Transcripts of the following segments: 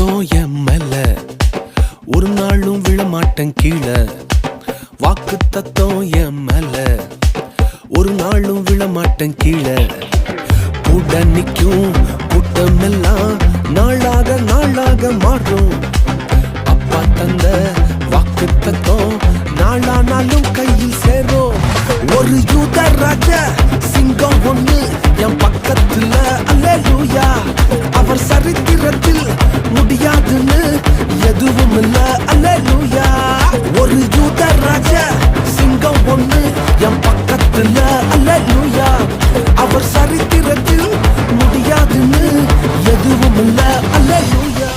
தத்தம் என் மேல ஒரு நாளும் விழமாட்டேன் கீழே. வாக்கு தத்தம் என் மேல ஒரு நாளும் விழமாட்டேன் கீழே. கூட நிக்கும் கூட்டமெல்லாம் நாளாக நாளாக மாறும். அப்பா தந்த வாக்கு தத்தம் நாளானாலும் கையில் சேரும். ஒரு யூத ராஜ சிங்கம் ஒண்ணு என் பக்கத்துல, அல்லேலூயா. அவர் சரித்திரத்தில் முடியாதுன்னு எதுவும் இல்ல, அல்லேலூயா. ஒரு யூத ராஜ சிங்கம் ஒண்ணு என் பக்கத்துல, அல்லேலூயா. அவர் சரித்திரத்தில் முடியாதுன்னு எதுவும் இல்ல, அல்லேலூயா.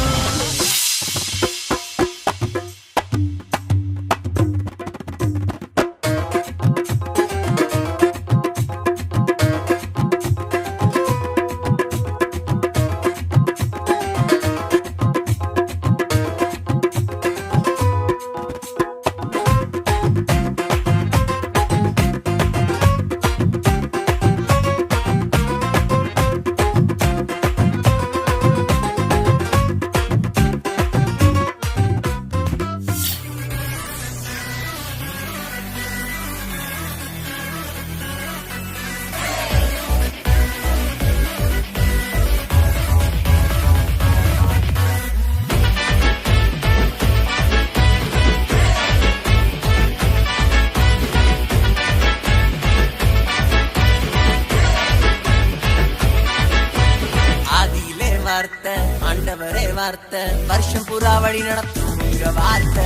ஆண்டவரே வார்த்தை வருஷம் புறா வழி நடத்தும் வார்த்தை.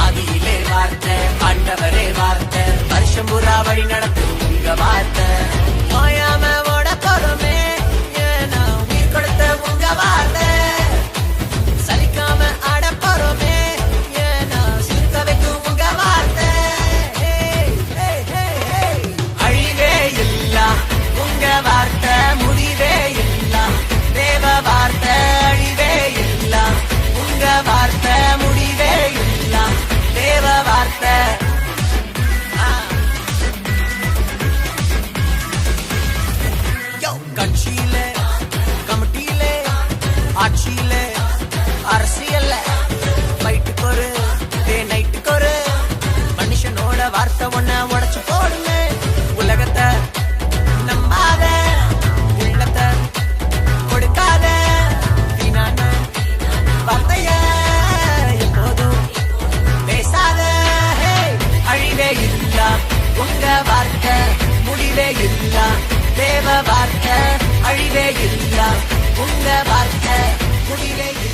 ஆதியிலே வார்த்தை ஆண்டவரே வார்த்தை வருஷம் புறா வழி நடத்தும் வார்த்தை. ஓயாம ஓட போறோமே ஏன்னா உயிர் கொடுத்த உங்க வார்த்தை. சலிக்காம ஆட போறோமே ஏன்னா சிரிக்க வைக்கும் உங்க வார்த்தை. உங்க வார்த்தை முடிவே இல்ல தேவ வார்த்தை அழிவே இல்ல. உங்க வார்த்தை முடிவே இல்ல தேவ வார்த்தை. கட்சியில கமிட்டியில ஆட்சியில அரசியல்ல ஃபைட்டுக்கு ஒரு டே நைட்டுக்கு ஒரு மனுஷனோட வார்த்தை ஒன்ன உடைச்சு போடுங்க. உலகத்தை நம்பாத உள்ளத்தை கொடுக்காத வீணான வார்த்தைய எப்போதும் பேசாத. அழிவே இல்ல உங்க வார்த்தை முடிவே இல்ல தேவ வார்த்தை. அழிவே இல்ல உங்க வார்த்தை முடிவே இல்ல.